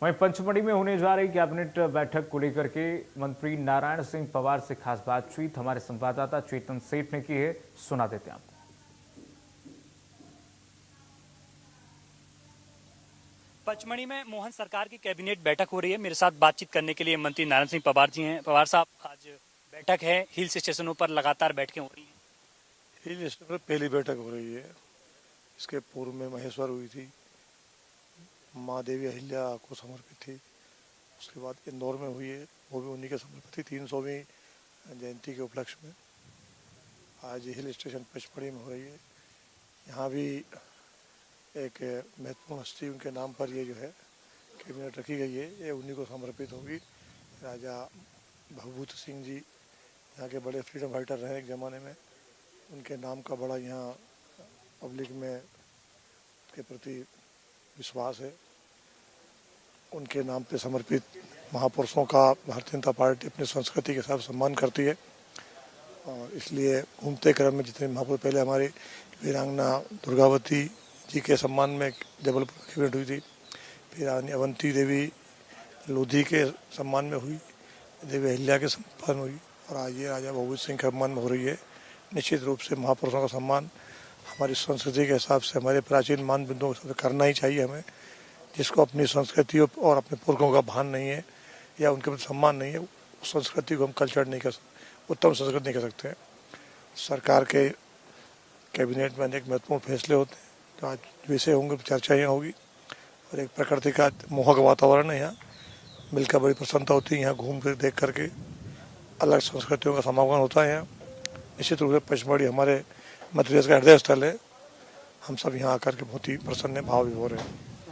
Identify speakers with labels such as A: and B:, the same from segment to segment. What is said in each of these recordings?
A: वहीं पंचमढ़ी में होने जा रही कैबिनेट बैठक को लेकर के मंत्री नारायण सिंह पवार से खास बातचीत हमारे संवाददाता चेतन सेठ ने की है। सुना देते हैं आपको।
B: पचमढ़ी में मोहन सरकार की कैबिनेट बैठक हो रही है। मेरे साथ बातचीत करने के लिए मंत्री नारायण सिंह पवार जी हैं। पवार साहब, आज बैठक है, हिल स्टेशनों पर लगातार बैठकें हो रही हैं।
C: हिल स्टेशन पर पहली बैठक हो रही है। इसके पूर्व में महेश्वर हुई थी, माँ देवी अहिल्या को समर्पित थी। उसके बाद इंदौर में हुई है, वो भी उन्हीं के समर्पित थी 300वीं जयंती के उपलक्ष्य में। आज हिल स्टेशन पचमढ़ी में हो रही है। यहाँ भी एक महत्वपूर्ण हस्ती उनके नाम पर ये जो है कैबिनेट रखी गई है, ये उन्हीं को समर्पित होगी। राजा भगभूत सिंह जी यहाँ के बड़े फ्रीडम फाइटर रहे एक ज़माने में, उनके नाम का बड़ा यहाँ पब्लिक में के प्रति विश्वास है। उनके नाम पे समर्पित महापुरुषों का भारतीय जनता पार्टी अपनी संस्कृति के साथ सम्मान करती है और इसलिए घूमते क्रम में जितने महापुरुष, पहले हमारी वीरांगना दुर्गावती जी के सम्मान में जबलपुर में कैबिनेट हुई थी, फिर रानी अवंती देवी लोधी के सम्मान में हुई, देवी अहिल्या के सम्मान हुई और आज ये राजा भगवत सिंह के सम्मान में हो रही है। निश्चित रूप से महापुरुषों का सम्मान हमारी संस्कृति के हिसाब से, हमारे प्राचीन मानदंडों के हिसाब से करना ही चाहिए हमें। जिसको अपनी संस्कृति और अपने पुरखों का भान नहीं है या उनके प्रति सम्मान नहीं है, उस संस्कृति को हम कल्चर नहीं कर सकते, उत्तम संस्कृति नहीं कर सकते हैं। सरकार के कैबिनेट में अनेक महत्वपूर्ण फैसले होते हैं, तो आज विषय होंगे, चर्चा यहाँ होगी और एक प्रकृति का मोहक वातावरण है। यहाँ मिलकर बड़ी प्रसन्नता होती है। यहाँ घूम कर देख करके अलग संस्कृतियों का समागम होता है। यहाँ निश्चित रूप से पचमढ़ी हमारे मध्य प्रदेश का हृदय स्थल है। हम सब यहाँ आकर के बहुत ही प्रसन्न भाव विभोर हैं।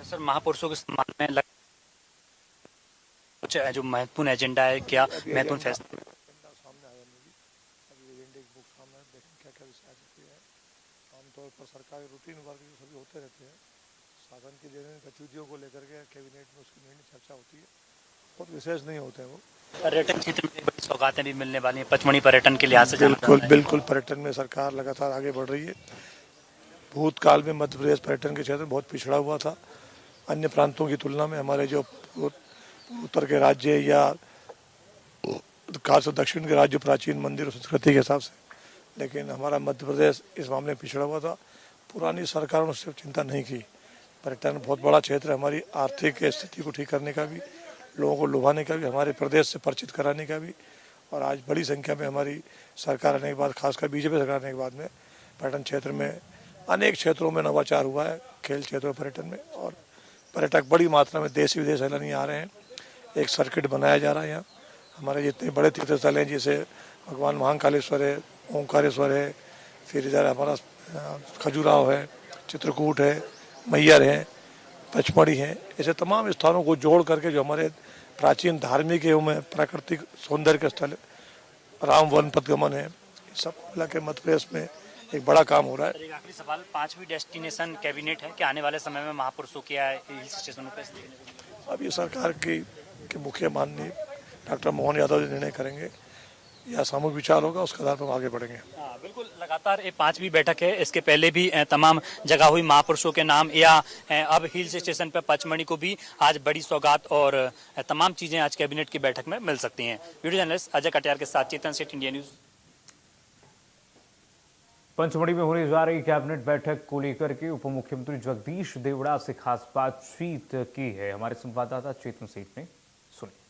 B: सर, महापुरुषों के सम्मान में कुछ जो महत्वपूर्ण एजेंडा है, क्या महत्वपूर्ण फैसला?
C: सामने आया नहीं, अभी एजेंडे की बुक सामने देखें क्या क्या विषय आ सकते हैं। आमतौर पर सरकार के रूटीन वर्क जो सभी होते रहते हैं, शासन की दैनिक गतिविधियों को लेकर के कैबिनेट में उसकी निर्णय चर्चा होती है, बहुत विशेष नहीं होते हैं वो।
B: पर्यटन क्षेत्र में बड़ी सौगातें भी मिलने वाली हैं पचमढ़ी पर्यटन के लिहाज से।
C: बिल्कुल पर्यटन में सरकार लगातार आगे बढ़ रही है। भूतकाल में मध्य प्रदेश पर्यटन के क्षेत्र में बहुत पिछड़ा हुआ था अन्य प्रांतों की तुलना में। हमारे जो उत्तर के राज्य या खास दक्षिण के राज्य प्राचीन मंदिर और संस्कृति के हिसाब से, लेकिन हमारा मध्य प्रदेश इस मामले में पिछड़ा हुआ था। पुरानी सरकारों ने सिर्फ चिंता नहीं की। पर्यटन बहुत बड़ा क्षेत्र है, हमारी आर्थिक स्थिति को ठीक करने का भी, लोगों को लुभाने का भी, हमारे प्रदेश से परिचित कराने का भी। और आज बड़ी संख्या में हमारी सरकार आने के बाद, खासकर बीजेपी सरकार आने के बाद में पर्यटन क्षेत्र में अनेक क्षेत्रों में नवाचार हुआ है, खेल क्षेत्र में, पर्यटन में। और पर्यटक बड़ी मात्रा में देश विदेश सैलानी आ रहे हैं। एक सर्किट बनाया जा रहा है यहाँ। हमारे जितने बड़े तीर्थ स्थल हैं, जैसे भगवान महाकालेश्वर है, ओंकारेश्वर है, फिर इधर हमारा खजुराहो है, चित्रकूट है, मैहर है, पचमढ़ी है, ऐसे तमाम स्थानों को जोड़ करके जो हमारे प्राचीन धार्मिक एवं प्राकृतिक सौंदर्य के स्थल, राम वन पदगमन है, सब मिला के मध्य प्रदेश में एक बड़ा काम हो रहा है।
B: एक आखिरी सवाल, 5वीं डेस्टिनेशन कैबिनेट है कि आने वाले समय में महापुरुषों के हिल स्टेशनों पर?
C: अब ये सरकार के मुखिया माननीय डॉक्टर मोहन यादव जी निर्णय करेंगे या सामूहिक विचार होगा, उसके आधार पर हम आगे बढ़ेंगे।
B: बिल्कुल, लगातार ये 5वीं बैठक है। इसके पहले भी तमाम जगह हुई महापुरुषों के नाम, या अब हिल स्टेशन पर पचमढ़ी को भी आज बड़ी सौगात और तमाम चीजें आज कैबिनेट की बैठक में मिल सकती हैं। वीडियो जर्नलिस्ट अजय कटियार के साथ चेतन सेठ, इंडिया न्यूज।
A: पंचमढ़ी में होने जा रही कैबिनेट बैठक को लेकर के उप मुख्यमंत्री जगदीश देवड़ा से खास बातचीत की है हमारे संवाददाता चेतन सेठ ने। सुनिए।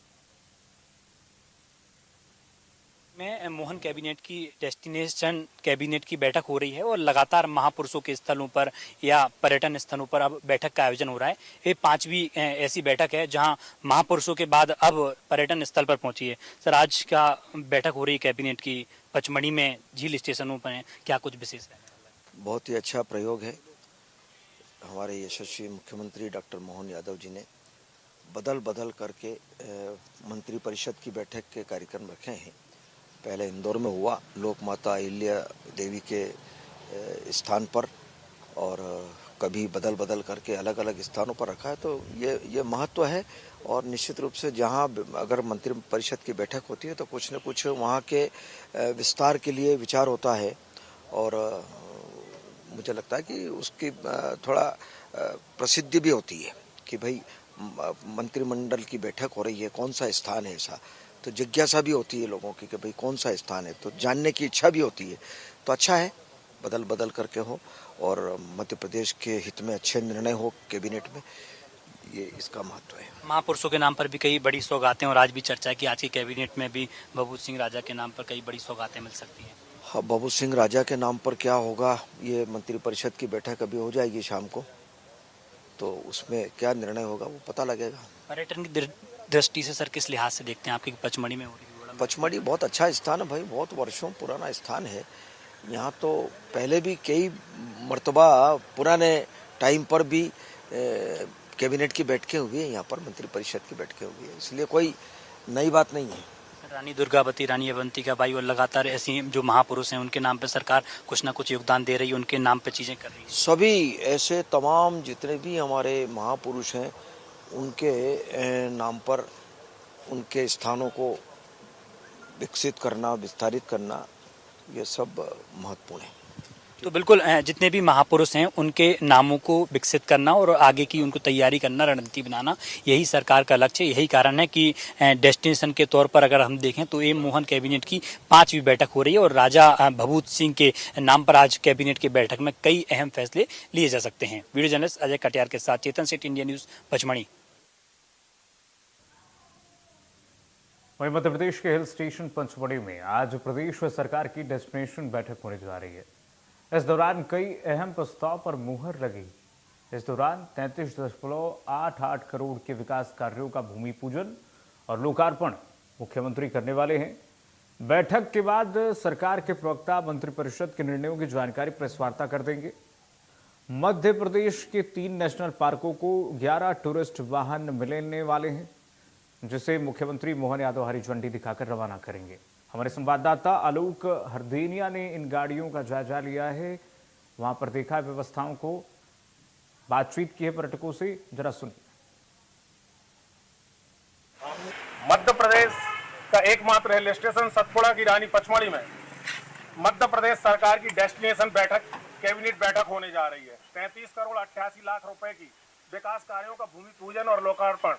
B: में मोहन कैबिनेट की डेस्टिनेशन कैबिनेट की बैठक हो रही है और लगातार महापुरुषों के स्थलों पर या पर्यटन स्थलों पर अब बैठक का आयोजन हो रहा है। ये 5वीं ऐसी बैठक है जहां महापुरुषों के बाद अब पर्यटन स्थल पर पहुंची है। सर, आज का बैठक हो रही कैबिनेट की पचमढ़ी में झील स्टेशनों पर, क्या कुछ विशेष है?
D: बहुत ही अच्छा प्रयोग है। हमारे यशस्वी मुख्यमंत्री डॉक्टर मोहन यादव जी ने बदल करके मंत्री परिषद की बैठक के कार्यक्रम रखे हैं। पहले इंदौर में हुआ लोक माता अहिल्या देवी के स्थान पर, और कभी बदल करके अलग अलग स्थानों पर रखा है। तो ये महत्व है और निश्चित रूप से जहां अगर मंत्री परिषद की बैठक होती है तो कुछ न कुछ वहां के विस्तार के लिए विचार होता है। और मुझे लगता है कि उसकी थोड़ा प्रसिद्धि भी होती है कि भाई मंत्रिमंडल की बैठक हो रही है, कौन सा स्थान है ऐसा, तो जिज्ञासा भी होती है लोगों की कि भाई कौन सा स्थान है, तो जानने की इच्छा भी होती है। तो अच्छा है, बदल बदल करके हो और मध्य प्रदेश के हित में अच्छे निर्णय हो कैबिनेट में, ये इसका महत्व है।
B: महापुरुषों के नाम पर भी कई बड़ी सौगातें, और आज भी चर्चा है कि आज की कैबिनेट में भी भभूत सिंह राजा के नाम पर कई बड़ी सौगातें मिल सकती हैं।
D: हाँ, भभूत सिंह राजा के नाम पर क्या होगा, ये मंत्रिपरिषद की बैठक अभी हो जाएगी शाम को, तो उसमें क्या निर्णय होगा वो पता लगेगा।
B: पर्यटन की दृष्टि से सर किस लिहाज से देखते हैं आपकी पचमढ़ी में हो रही है?
D: पचमढ़ी बहुत अच्छा स्थान है भाई, बहुत वर्षों पुराना स्थान है। यहाँ तो पहले भी कई मर्तबा पुराने टाइम पर भी कैबिनेट की बैठकें हुई है, यहाँ पर मंत्रिपरिषद की बैठकें हुई है, इसलिए कोई नई बात नहीं है।
B: रानी दुर्गावती, रानी अवंतिका बाई और लगातार ऐसी जो महापुरुष हैं उनके नाम पे सरकार कुछ ना कुछ योगदान दे रही है, उनके नाम पे चीजें कर रही है।
D: सभी ऐसे तमाम जितने भी हमारे महापुरुष हैं उनके नाम पर उनके स्थानों को विकसित करना, विस्तारित करना, ये सब महत्वपूर्ण है।
B: तो बिल्कुल जितने भी महापुरुष हैं उनके नामों को विकसित करना और आगे की उनको तैयारी करना, रणनीति बनाना, यही सरकार का लक्ष्य है। यही कारण है कि डेस्टिनेशन के तौर पर अगर हम देखें तो एम मोहन कैबिनेट की 5वीं बैठक हो रही है और राजा भभूत सिंह के नाम पर आज कैबिनेट की बैठक में कई अहम फैसले लिए जा सकते हैं। वीडियो जर्नलिस्ट अजय कटियार के साथ चेतन सेठ, इंडिया न्यूज, पचमढ़ी।
A: वहीं मध्य प्रदेश के हिल स्टेशन पंचमढ़ी में आज प्रदेश सरकार की डेस्टिनेशन बैठक होने जा रही है। इस दौरान कई अहम प्रस्ताव पर मुहर लगी। इस दौरान 33.88 करोड़ के विकास कार्यों का भूमि पूजन और लोकार्पण मुख्यमंत्री करने वाले हैं। बैठक के बाद सरकार के प्रवक्ता मंत्रिपरिषद के निर्णयों की जानकारी प्रेस वार्ता कर देंगे। मध्य प्रदेश के 3 नेशनल पार्कों को 11 टूरिस्ट वाहन मिलने वाले हैं, जिसे मुख्यमंत्री मोहन यादव हरी झंडी दिखाकर रवाना करेंगे। हमारे संवाददाता आलोक हरदेनिया ने इन गाड़ियों का जायजा लिया है, वहां पर देखा व्यवस्थाओं को, बातचीत की है पर्यटकों से, जरा सुनिए।
E: मध्य प्रदेश का एकमात्र हिल स्टेशन सतपुड़ा की रानी पचमढ़ी में मध्य प्रदेश सरकार की डेस्टिनेशन बैठक, कैबिनेट बैठक होने जा रही है। 33 करोड़ 88 लाख रुपए की विकास कार्यों का भूमि पूजन और लोकार्पण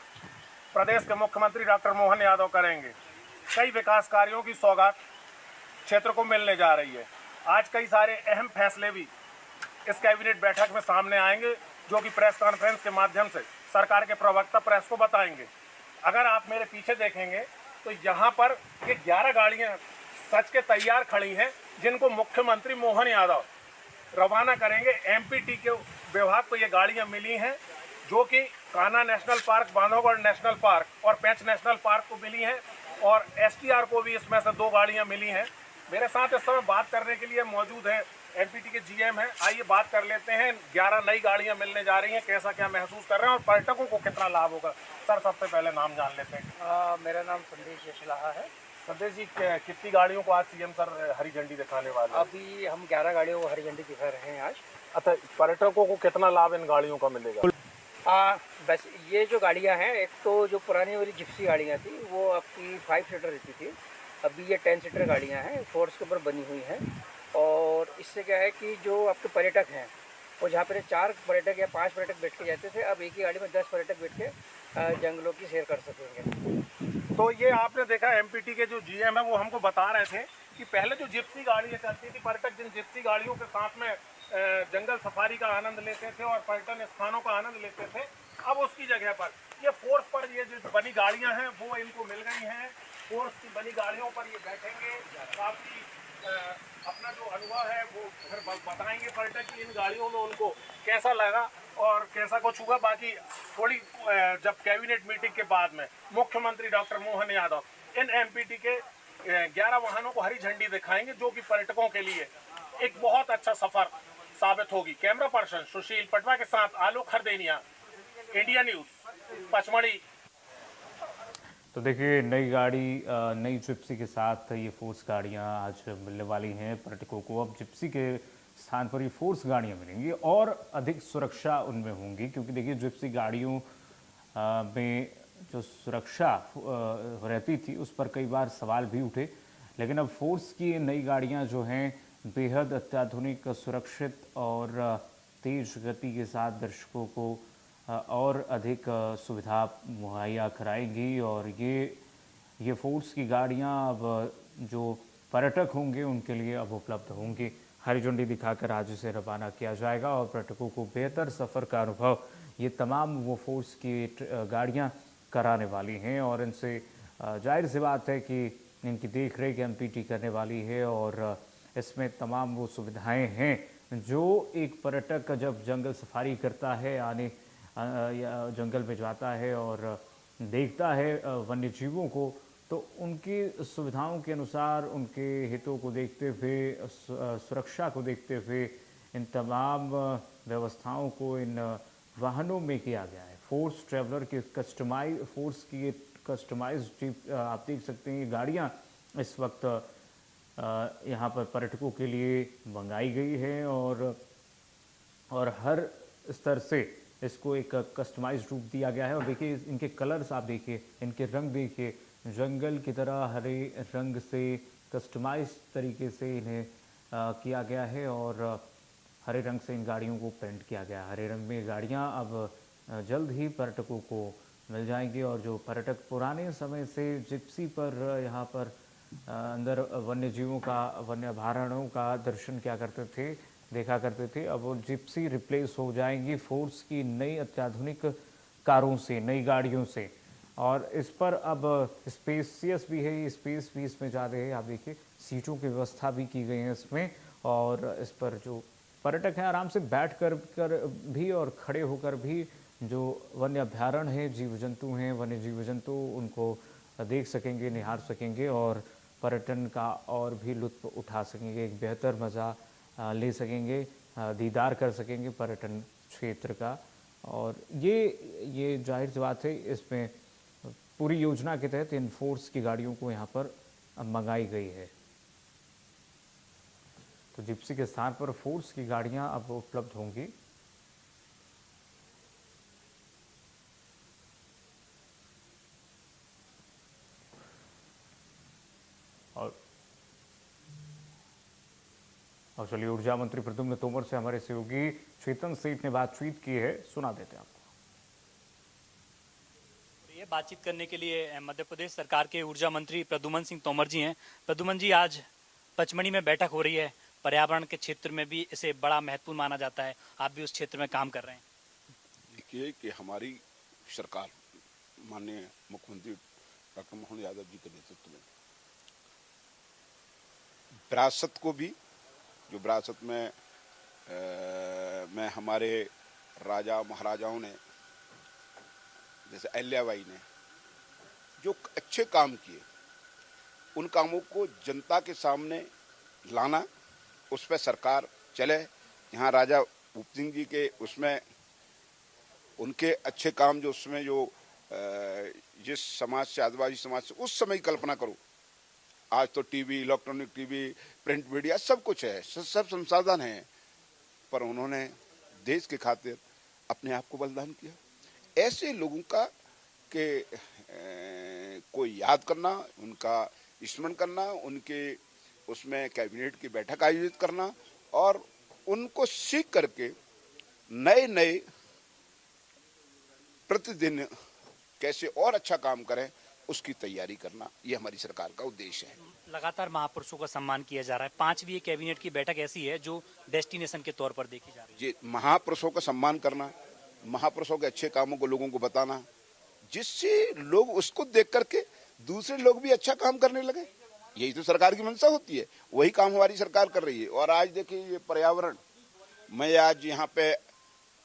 E: प्रदेश के मुख्यमंत्री डॉक्टर मोहन यादव करेंगे। कई विकास कार्यों की सौगात क्षेत्र को मिलने जा रही है। आज कई सारे अहम फैसले भी इस कैबिनेट बैठक में सामने आएंगे, जो कि प्रेस कॉन्फ्रेंस के माध्यम से सरकार के प्रवक्ता प्रेस को बताएंगे। अगर आप मेरे पीछे देखेंगे तो यहाँ पर ये 11 गाड़ियाँ सच के तैयार खड़ी हैं, जिनको मुख्यमंत्री मोहन यादव रवाना करेंगे। एमपीटी के विभाग को ये गाड़ियाँ मिली हैं, जो कि Kanha national park, Bandhavgarh national park और पेंच नेशनल पार्क को मिली हैं, और एसटीआर को भी इसमें से 2 गाड़ियां मिली हैं। मेरे साथ इस समय बात करने के लिए मौजूद है एमपीटी के जीएम हैं। आइए बात कर लेते हैं। 11 नई गाड़ियां मिलने जा रही हैं, कैसा क्या महसूस कर रहे हैं और पर्यटकों को कितना लाभ होगा। सर, सबसे पहले नाम जान लेते हैं।
F: मेरा नाम संदेश यशलाहा है।
E: संदेश जी, कितनी गाड़ियों को आज सीएम सर हरी झंडी दिखाने वाले हैं?
F: अभी हम 11 गाड़ियों को हरी झंडी दिखा रहे हैं आज।
E: अच्छा, पर्यटकों को कितना लाभ इन गाड़ियों का मिलेगा?
F: बस ये जो गाड़ियां हैं, एक तो जो पुरानी वाली जिप्सी गाड़ियां थी वो आपकी 5 सीटर रहती थी, अभी ये 10 सीटर गाड़ियां हैं, फोर्स के ऊपर बनी हुई हैं। और इससे क्या है कि जो आपके पर्यटक हैं वो जहाँ पर 4 पर्यटक या 5 पर्यटक बैठ के जाते थे, अब एक ही गाड़ी में 10 पर्यटक बैठ के जंगलों की सैर कर सकेंगे।
E: तो ये आपने देखा, एमपीटी के जो जीएम है वो हमको बता रहे थे कि पहले जो जिप्सी गाड़ियाँ चलती थी, पर्यटक जिन जिप्सी गाड़ियों के साथ में जंगल सफारी का आनंद लेते थे और पर्यटन स्थानों का आनंद लेते थे, अब उसकी जगह पर ये फोर्स पर ये जो बनी गाड़ियां हैं वो इनको मिल गई हैं। फोर्स की बनी गाड़ियों पर ये बैठेंगे, काफी अपना जो अनुभव है वो फिर बताएंगे पर्यटक की इन गाड़ियों में उनको कैसा लगा और कैसा कुछ हुआ। बाकी थोड़ी जब कैबिनेट मीटिंग के बाद में मुख्यमंत्री डॉक्टर मोहन यादव इन एमपीटी के 11 वाहनों को हरी झंडी दिखाएंगे, जो कि पर्यटकों के लिए एक बहुत अच्छा सफर साबित होगी। कैमरा पर्सन सुशील पटवा के साथ आलोक हरदेनिया, इंडिया न्यूज, पचमढ़ी।
A: तो देखिए, नई गाड़ी, नई जिप्सी के साथ ये फोर्स गाड़ियां आज मिलने वाली हैं पर्यटकों को। अब जिप्सी के स्थान पर ये फोर्स गाड़ियां मिलेंगी और अधिक सुरक्षा उनमें होंगी, क्योंकि देखिए जिप्सी गाड़ियों में जो सुरक्षा रहती थी उस पर कई बार सवाल भी उठे, लेकिन अब फोर्स की नई गाड़ियां जो हैं बेहद अत्याधुनिक, सुरक्षित और तेज गति के साथ दर्शकों को और अधिक सुविधा मुहैया कराएंगी। और ये फोर्स की गाड़ियां अब जो पर्यटक होंगे उनके लिए अब उपलब्ध होंगी। हरी झंडी दिखाकर आज इसे रवाना किया जाएगा और पर्यटकों को बेहतर सफ़र का अनुभव ये तमाम वो फोर्स की गाड़ियां कराने वाली हैं। और इनसे जाहिर सी बात है कि इनकी देख रेख एमपीटी करने वाली है और इसमें तमाम वो सुविधाएं हैं जो एक पर्यटक जब जंगल सफारी करता है या जंगल में जाता है और देखता है वन्य जीवों को, तो उनकी सुविधाओं के अनुसार उनके हितों को देखते हुए सुरक्षा को देखते हुए इन तमाम व्यवस्थाओं को इन वाहनों में किया गया है। फोर्स ट्रैवलर की कस्टमाइज्ड जीप आप देख सकते हैं। ये गाड़ियाँ इस वक्त यहाँ पर पर्यटकों के लिए मंगाई गई है और हर स्तर से इसको एक कस्टमाइज्ड रूप दिया गया है। और देखिए इनके कलर्स आप देखिए, इनके रंग देखिए, जंगल की तरह हरे रंग से कस्टमाइज्ड तरीके से इन्हें किया गया है और हरे रंग से इन गाड़ियों को पेंट किया गया है। हरे रंग में गाड़ियाँ अब जल्द ही पर्यटकों को मिल जाएंगी। और जो पर्यटक पुराने समय से जिप्सी पर यहाँ पर अंदर वन्य जीवों का, वन्य अभयारण्यों का दर्शन क्या करते थे, देखा करते थे, अब वो जिप्सी रिप्लेस हो जाएंगी फोर्स की नई अत्याधुनिक कारों से, नई गाड़ियों से। और इस पर अब स्पेसियस भी है, स्पेस भी इसमें ज़्यादा है। आप देखिए सीटों की व्यवस्था भी की गई है इसमें। और इस पर जो पर्यटक हैं आराम से बैठ कर भी और खड़े होकर भी जो वन्य अभयारण्य है, जीव जंतु हैं, वन्य जीव जंतु, उनको देख सकेंगे, निहार सकेंगे और पर्यटन का और भी लुत्फ उठा सकेंगे, एक बेहतर मज़ा ले सकेंगे, दीदार कर सकेंगे पर्यटन क्षेत्र का। और ये जाहिर सी बात है, इसमें पूरी योजना के तहत इन फोर्स की गाड़ियों को यहाँ पर मंगाई गई है। तो जिप्सी के स्थान पर फोर्स की गाड़ियाँ अब उपलब्ध होंगी। और चलिए ऊर्जा मंत्री प्रद्युम्न तोमर से हमारे सहयोगी चेतन सेठ ने बातचीत की है, सुना देते हैं आपको।
B: ये बातचीत करने के लिए मध्य प्रदेश सरकार के ऊर्जा मंत्री प्रद्युम्न सिंह तोमर जी हैं। प्रद्युम्न जी, आज पचमढ़ी में बैठक हो रही है, पर्यावरण के क्षेत्र में भी इसे बड़ा महत्वपूर्ण माना जाता है, आप भी उस क्षेत्र में काम कर रहे हैं।
G: देखिए कि हमारी सरकार माननीय मुख्यमंत्री डॉक्टर मोहन यादव जी के नेतृत्व में विरासत को भी, जो विरासत में हमारे राजा महाराजाओं ने, जैसे अहिल्याबाई ने जो अच्छे काम किए, उन कामों को जनता के सामने लाना, उस पर सरकार चले। यहाँ राजा भूप सिंह जी के उसमें उनके अच्छे काम जो उसमें जो जिस समाज से, आदिवासी समाज से उस समय की कल्पना करो, आज तो TV, electronic TV, print media सब कुछ है, सब संसाधन हैं, पर उन्होंने देश के खातिर अपने आप को बलिदान किया। ऐसे लोगों का कोई याद करना, उनका स्मरण करना, उनके उसमें कैबिनेट की बैठक आयोजित करना और उनको सीख करके नए नए प्रतिदिन कैसे और अच्छा काम करें, उसकी तैयारी करना, ये हमारी सरकार का उद्देश्य है।
B: लगातार महापुरुषों का सम्मान किया जा रहा है। 5वीं कैबिनेट की बैठक ऐसी है जो डेस्टिनेशन के तौर पर देखी जा रही है।
G: जी, महापुरुषों का सम्मान करना, महापुरुषों के अच्छे कामों को लोगों को बताना, जिससे लोग उसको देख करके दूसरे लोग भी अच्छा काम करने लगे। यही तो सरकार की मंशा होती है, वही काम हमारी सरकार कर रही है। और आज देखिए ये पर्यावरण, मैं आज यहाँ पे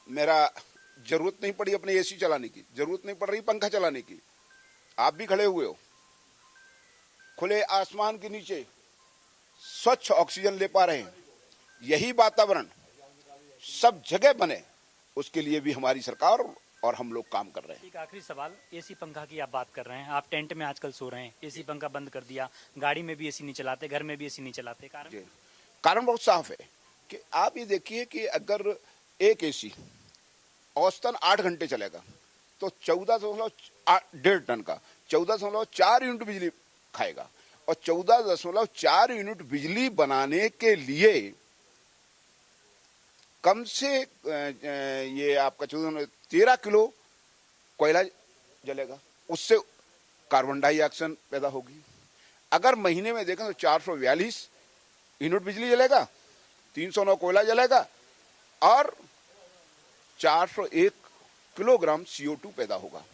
G: मेरा जरूरत नहीं पड़ी अपने एसी चलाने की, जरूरत नहीं पड़ रही पंखा चलाने की, आप भी खड़े हुए हो, खुले आसमान के नीचे स्वच्छ ऑक्सीजन ले पा रहे हैं। यही वातावरण सब जगह बने, उसके लिए भी हमारी सरकार और हम लोग काम कर रहे हैं।
B: एक आखिरी सवाल, एसी पंखा की आप बात कर रहे हैं, आप टेंट में आजकल सो रहे हैं, एसी पंखा बंद कर दिया, गाड़ी में भी एसी नहीं चलाते, घर में भी एसी नहीं चलाते,
G: कारण बहुत साफ है कि आप ये देखिए कि अगर एक एसी औसतन 8 घंटे चलेगा तो 14.5 टन का 14.4 यूनिट बिजली खाएगा। और 14.4 यूनिट बिजली बनाने के लिए कम से ये आपका 13 किलो कोयला जलेगा, उससे कार्बन डाइऑक्साइड पैदा होगी। अगर महीने में देखें तो 442 यूनिट बिजली जलेगा, 309 कोयला जलेगा और 401 किलोग्राम CO2 पैदा होगा,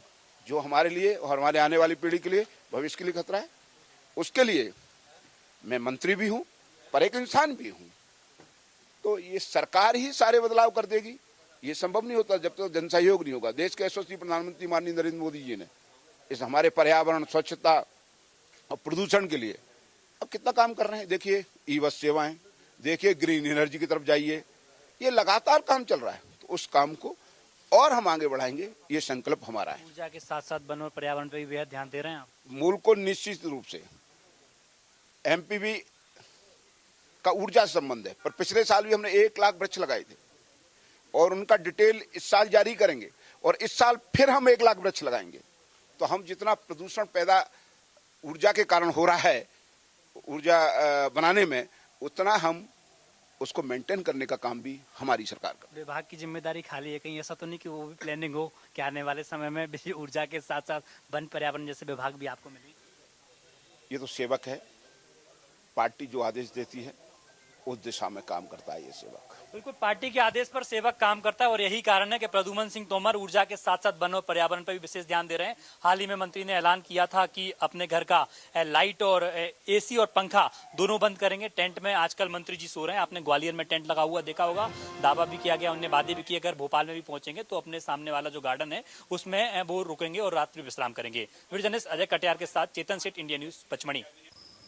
G: जो हमारे लिए और हमारे आने वाली पीढ़ी के लिए, भविष्य के लिए खतरा है। उसके लिए मैं मंत्री भी हूं पर एक इंसान भी हूं। तो ये सरकार ही सारे बदलाव कर देगी, ये संभव नहीं होता जब तक जन सहयोग नहीं होगा। देश के यशस्वी प्रधानमंत्री माननीय नरेंद्र मोदी जी ने इस हमारे पर्यावरण, स्वच्छता और प्रदूषण के लिए अब कितना काम कर रहे हैं। देखिए ई बस सेवाएं, देखिए ग्रीन एनर्जी की तरफ जाइए, ये लगातार काम चल रहा है। तो उस काम को और हम आगे बढ़ाएंगे, ये संकल्प हमारा है।
B: ऊर्जा के साथ साथ वन और पर्यावरण पे भी बेहद ध्यान दे रहे हैं आप।
G: मूल को निश्चित रूप से MPV का ऊर्जा से संबंध है, पर पिछले साल भी हमने 1 लाख वृक्ष लगाए थे और उनका डिटेल इस साल जारी करेंगे और इस साल फिर हम 1 लाख वृक्ष लगाएंगे। तो हम जितना प्रदूषण पैदा ऊर्जा के कारण हो रहा है ऊर्जा बनाने में, उतना हम उसको मेंटेन करने का काम भी हमारी सरकार का।
B: विभाग की जिम्मेदारी खाली है, कहीं ऐसा तो नहीं कि वो भी प्लानिंग हो कि आने वाले समय में बिजली ऊर्जा के साथ साथ वन पर्यावरण जैसे विभाग भी आपको मिले?
G: ये तो सेवक है, पार्टी जो आदेश देती है उस दिशा में काम करता है ये सेवक।
B: बिल्कुल, पार्टी के आदेश पर सेवक काम करता है और यही कारण है कि प्रद्युमन सिंह तोमर ऊर्जा के साथ साथ वन और पर्यावरण पर भी विशेष ध्यान दे रहे हैं। हाल ही में मंत्री ने ऐलान किया था कि अपने घर का लाइट और AC और पंखा दोनों बंद करेंगे। टेंट में आजकल मंत्री जी सो रहे हैं, आपने ग्वालियर में टेंट लगा हुआ देखा होगा, दावा भी किया गया, उन्होंने वादे भी किए अगर भोपाल में भी पहुंचेंगे तो अपने सामने वाला जो गार्डन है उसमें वो रुकेंगे और रात्रि विश्राम करेंगे। वीडियो जर्नलिस्ट अजय कटियार के साथ चेतन सेठ, इंडिया न्यूज, पचमढ़ी।